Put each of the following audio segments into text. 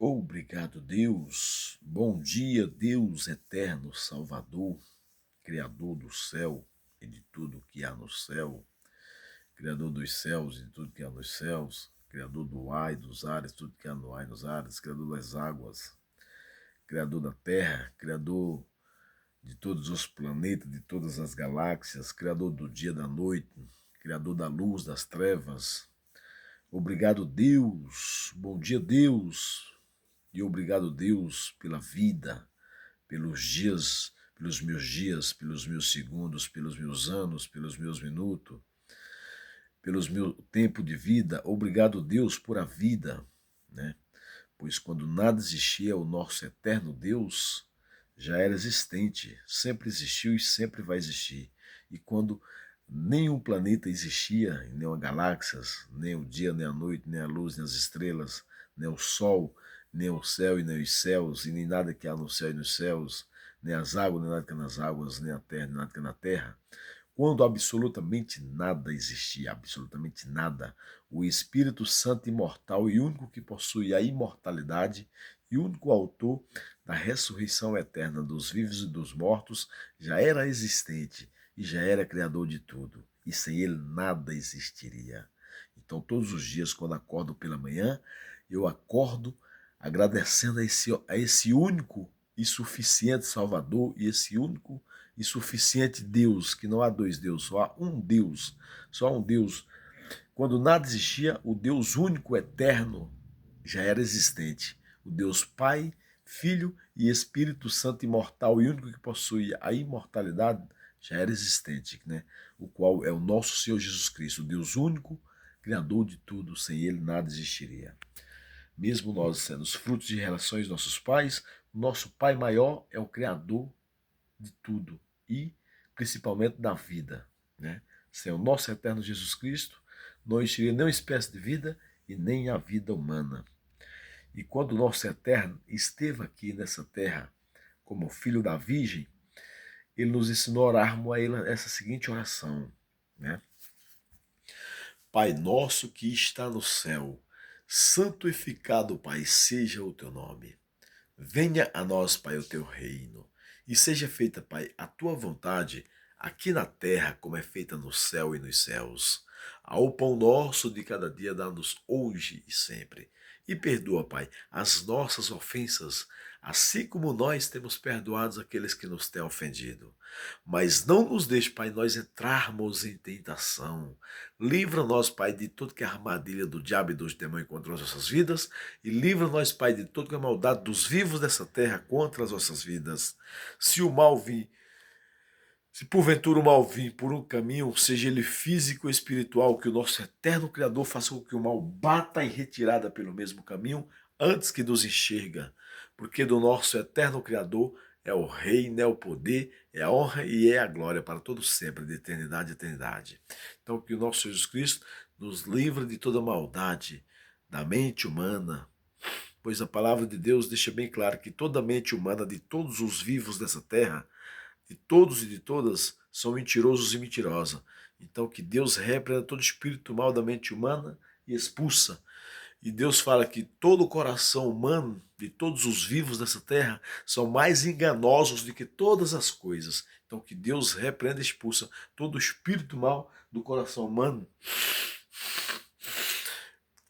Obrigado, Deus. Bom dia, Deus eterno, Salvador, Criador do céu e de tudo que há no céu, Criador dos céus e de tudo que há nos céus, Criador do ar e dos ares, tudo que há no ar e nos ares, Criador das águas, Criador da terra, Criador de todos os planetas, de todas as galáxias, Criador do dia e da noite, Criador da luz, das trevas. Obrigado, Deus. Bom dia, Deus. E obrigado, Deus, pela vida, pelos dias, pelos meus segundos, pelos meus anos, pelos meus minutos, pelos meu tempo de vida. Obrigado, Deus, por a vida, né? Pois quando nada existia, o nosso eterno Deus já era existente, sempre existiu e sempre vai existir. E quando nenhum planeta existia, nem as galáxias, nem o dia, nem a noite, nem a luz, nem as estrelas, nem o sol, nem o céu e nem os céus, e nem nada que há no céu e nos céus, nem as águas, nem nada que há nas águas, nem a terra, nem nada que há na terra, quando absolutamente nada existia, absolutamente nada, o Espírito Santo imortal e único que possui a imortalidade e único autor da ressurreição eterna dos vivos e dos mortos já era existente e já era criador de tudo, e sem ele nada existiria. Então, todos os dias, quando acordo pela manhã, eu acordo agradecendo a esse único e suficiente Salvador e esse único e suficiente Deus, que não há dois deuses, só há um Deus, só um Deus. Quando nada existia, o Deus único, eterno, já era existente. O Deus Pai, Filho e Espírito Santo imortal e único que possui a imortalidade, já era existente, né? O qual é o nosso Senhor Jesus Cristo, o Deus único, Criador de tudo, sem ele nada existiria. Mesmo nós sendo os frutos de relações de nossos pais, nosso Pai maior é o Criador de tudo e principalmente da vida, né? Sem o nosso eterno Jesus Cristo, não existiria nenhuma espécie de vida e nem a vida humana. E quando o nosso eterno esteve aqui nessa terra como filho da Virgem, ele nos ensinou a orarmos a ele essa seguinte oração, né? Pai nosso que está no céu, santificado, Pai, seja o teu nome. Venha a nós, Pai, o teu reino, e seja feita, Pai, a tua vontade, aqui na terra, como é feita no céu e nos céus. Ao pão nosso de cada dia dá-nos hoje e sempre. E perdoa, Pai, as nossas ofensas, assim como nós temos perdoados aqueles que nos têm ofendido. Mas não nos deixe, Pai, nós entrarmos em tentação. Livra-nos, Pai, de toda que é armadilha do diabo e dos demônios contra as nossas vidas, e livra-nos, Pai, de toda que é maldade dos vivos dessa terra contra as nossas vidas. Se o mal vir, se porventura o mal vir por um caminho, seja ele físico ou espiritual, que o nosso eterno Criador faça com que o mal bata em retirada pelo mesmo caminho, antes que nos enxerga. Porque do nosso eterno Criador é o reino, é o poder, é a honra e é a glória para todos sempre, de eternidade a eternidade. Então que o nosso Jesus Cristo nos livre de toda maldade, da mente humana, pois a palavra de Deus deixa bem claro que toda mente humana de todos os vivos dessa terra, de todos e de todas, são mentirosos e mentirosas. Então que Deus repreenda todo espírito mal da mente humana e expulsa. E Deus fala que todo o coração humano, de todos os vivos dessa terra, são mais enganosos do que todas as coisas. Então que Deus repreenda e expulsa todo o espírito mal do coração humano.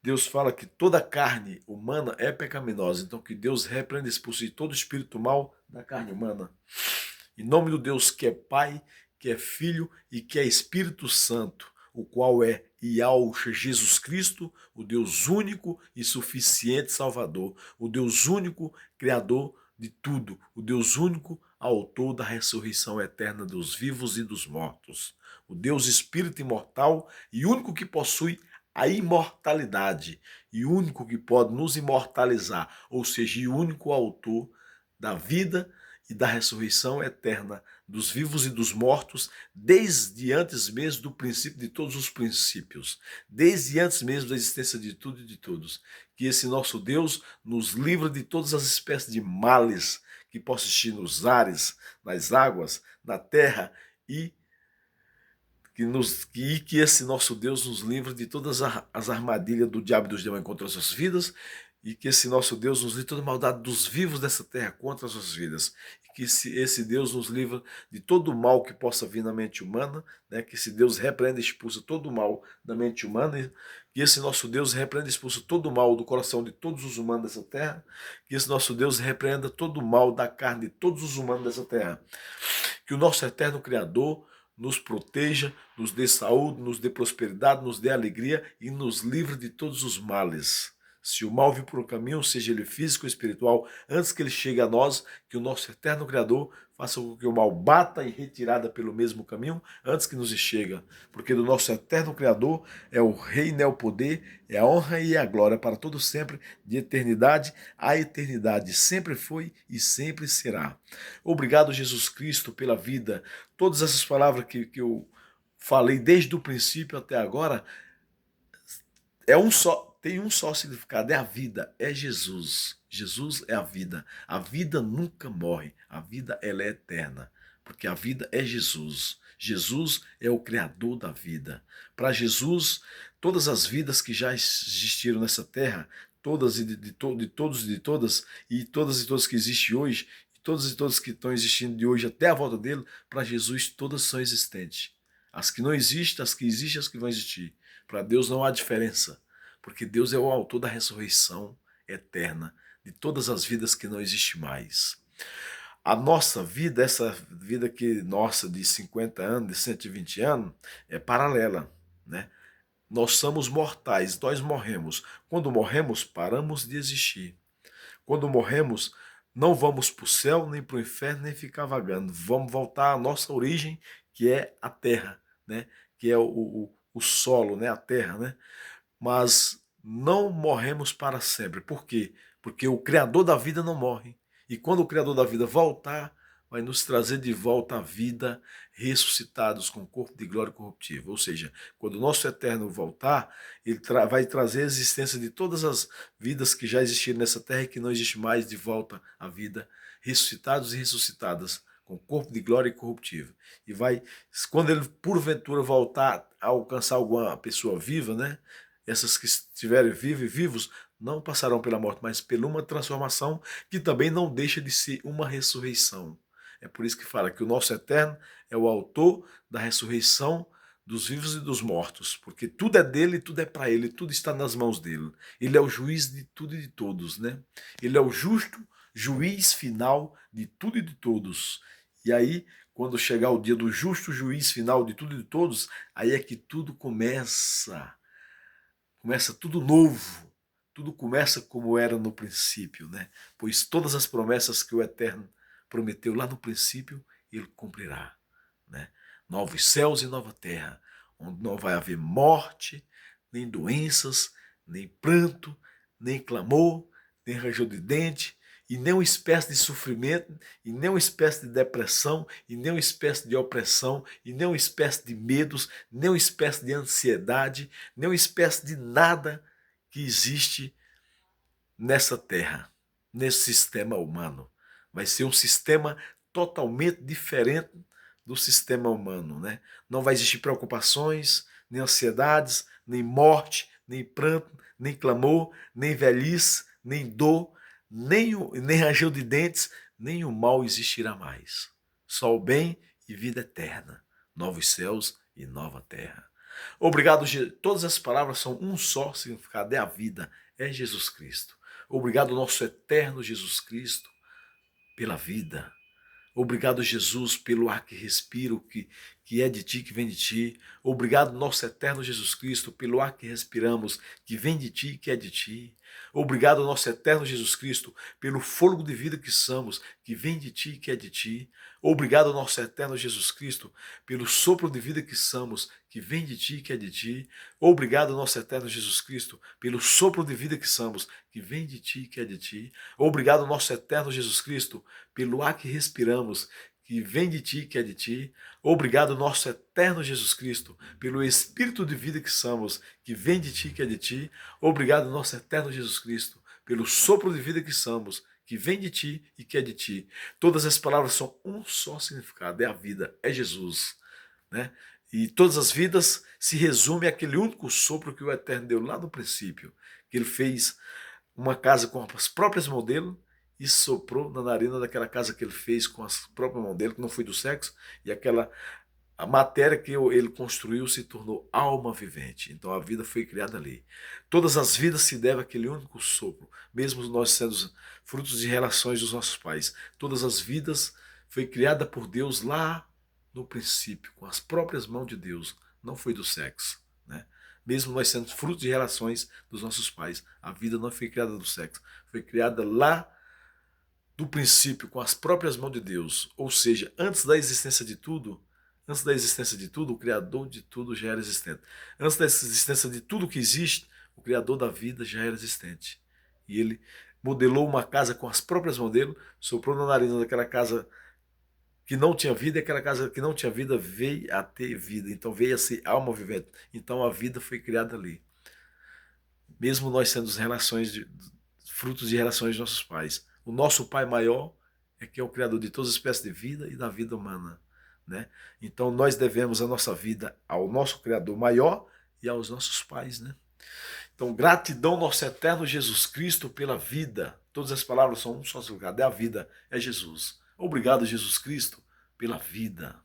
Deus fala que toda carne humana é pecaminosa, então que Deus repreenda e expulse todo espírito mal da carne humana. Em nome do Deus que é Pai, que é Filho e que é Espírito Santo, o qual é Yahweh Jesus Cristo, o Deus único e suficiente Salvador, o Deus único Criador de tudo, o Deus único autor da ressurreição eterna dos vivos e dos mortos, o Deus Espírito imortal e único que possui a imortalidade e único que pode nos imortalizar, ou seja, o único autor da vida e da ressurreição eterna dos vivos e dos mortos, desde antes mesmo do princípio de todos os princípios, desde antes mesmo da existência de tudo e de todos. Que esse nosso Deus nos livre de todas as espécies de males que possam existir nos ares, nas águas, na terra e que esse nosso Deus nos livre de todas as armadilhas do diabo e dos demônios contra as nossas vidas e que esse nosso Deus nos livre de toda maldade dos vivos dessa terra contra as nossas vidas. E que esse Deus nos livre de todo o mal que possa vir na mente humana, né? Que esse Deus repreenda e expulsa todo o mal da mente humana, e que esse nosso Deus repreenda e expulsa todo o mal do coração de todos os humanos dessa terra, que esse nosso Deus repreenda todo o mal da carne de todos os humanos dessa terra. Que o nosso eterno Criador nos proteja, nos dê saúde, nos dê prosperidade, nos dê alegria e nos livre de todos os males. Se o mal vir por um caminho, seja ele físico ou espiritual, antes que ele chegue a nós, que o nosso eterno Criador faça com que o mal bata em retirada pelo mesmo caminho, antes que nos chegue. Porque do nosso eterno Criador é o reino, é o poder, é a honra e a glória para todo sempre, de eternidade a eternidade. Sempre foi e sempre será. Obrigado, Jesus Cristo, pela vida. Todas essas palavras que eu falei desde o princípio até agora, tem um só significado, é a vida, é Jesus. Jesus é a vida. A vida nunca morre, a vida ela é eterna, porque a vida é Jesus. Jesus é o criador da vida. Para Jesus, todas as vidas que já existiram nessa terra, todas de todos e de todas, e todas que existem hoje, e todas que estão existindo de hoje até a volta dele, para Jesus todas são existentes. As que não existem, as que existem, as que vão existir. Para Deus não há diferença, porque Deus é o autor da ressurreição eterna de todas as vidas que não existem mais. A nossa vida, essa vida que nossa de 50 anos, de 120 anos, é paralela, né? Nós somos mortais, nós morremos. Quando morremos, paramos de existir. Quando morremos, não vamos para o céu, nem para o inferno, nem ficar vagando. Vamos voltar à nossa origem, que é a terra, né? Que é o solo, né? A terra, né? Mas não morremos para sempre. Por quê? Porque o Criador da vida não morre. E quando o Criador da vida voltar, vai nos trazer de volta à vida, ressuscitados com corpo de glória corruptível. Ou seja, quando o nosso Eterno voltar, ele vai trazer a existência de todas as vidas que já existiram nessa terra e que não existe mais de volta à vida, ressuscitados e ressuscitadas com corpo de glória incorruptível. E vai, quando ele porventura voltar a alcançar alguma pessoa viva, né? Essas que estiverem vivos e vivos não passarão pela morte, mas pela uma transformação que também não deixa de ser uma ressurreição. É por isso que fala que o nosso Eterno é o autor da ressurreição dos vivos e dos mortos, porque tudo é dele, tudo é para ele, tudo está nas mãos dele. Ele é o juiz de tudo e de todos, né? Ele é o justo juiz final de tudo e de todos. E aí, quando chegar o dia do justo juiz final de tudo e de todos, aí é que tudo começa. Começa tudo novo. Tudo começa como era no princípio, né? Pois todas as promessas que o Eterno prometeu lá no princípio, ele cumprirá, né? Novos céus e nova terra, onde não vai haver morte, nem doenças, nem pranto, nem clamor, nem ranger de dente, e nem uma espécie de sofrimento, e nem uma espécie de depressão, e nem uma espécie de opressão, e nem uma espécie de medos, nem uma espécie de ansiedade, nem uma espécie de nada que existe nessa terra, nesse sistema humano. Vai ser um sistema totalmente diferente do sistema humano, né? Não vai existir preocupações, nem ansiedades, nem morte, nem pranto, nem clamor, nem velhice, nem dor, nem ranger de dentes, nem o mal existirá mais. Só o bem e vida eterna, novos céus e nova terra. Obrigado, todas as palavras são um só significado, é a vida, é Jesus Cristo. Obrigado, nosso eterno Jesus Cristo, pela vida. Obrigado, Jesus, pelo ar que respiro, que é de ti, que vem de ti. Obrigado, nosso eterno Jesus Cristo, pelo ar que respiramos, que vem de ti, que é de ti. Obrigado, nosso eterno Jesus Cristo, pelo fôlego de vida que somos, que vem de ti, que é de ti. Obrigado, nosso eterno Jesus Cristo, pelo sopro de vida que somos, que vem de ti, que é de ti. Obrigado, nosso eterno Jesus Cristo, pelo sopro de vida que somos, que vem de ti, que é de ti. Obrigado, nosso eterno Jesus Cristo, pelo ar que respiramos, que vem de ti, que é de ti. Obrigado, nosso eterno Jesus Cristo, pelo Espírito de vida que somos, que vem de ti, que é de ti. Obrigado, nosso eterno Jesus Cristo, pelo sopro de vida que somos, que vem de ti e que é de ti. Todas as palavras são um só significado, é a vida, é Jesus, né? E todas as vidas se resumem àquele único sopro que o Eterno deu lá no princípio, que ele fez uma casa com as próprias mãos dele e soprou na narina daquela casa que ele fez com as próprias mãos dele, que não foi do sexo, e a matéria que ele construiu se tornou alma vivente. Então a vida foi criada ali. Todas as vidas se devem àquele único sopro, mesmo nós sendo frutos de relações dos nossos pais. Todas as vidas foi criada por Deus lá no princípio, com as próprias mãos de Deus. Não foi do sexo, né? Mesmo nós sendo frutos de relações dos nossos pais, a vida não foi criada do sexo, foi criada lá do princípio com as próprias mãos de Deus. Ou seja, antes da existência de tudo, o Criador de tudo já era existente. Antes da existência de tudo que existe, o Criador da vida já era existente. E ele modelou uma casa com as próprias mãos dele, soprou na narina daquela casa que não tinha vida, e aquela casa que não tinha vida veio a ter vida. Então veio a ser alma vivente. Então a vida foi criada ali. Mesmo nós sendo frutos de relações de nossos pais. O nosso pai maior é que é o criador de todas as espécies de vida e da vida humana, né? Então nós devemos a nossa vida ao nosso criador maior e aos nossos pais, né? Então gratidão nosso eterno Jesus Cristo pela vida. Todas as palavras são um só lugar, é a vida, é Jesus. Obrigado, Jesus Cristo, pela vida.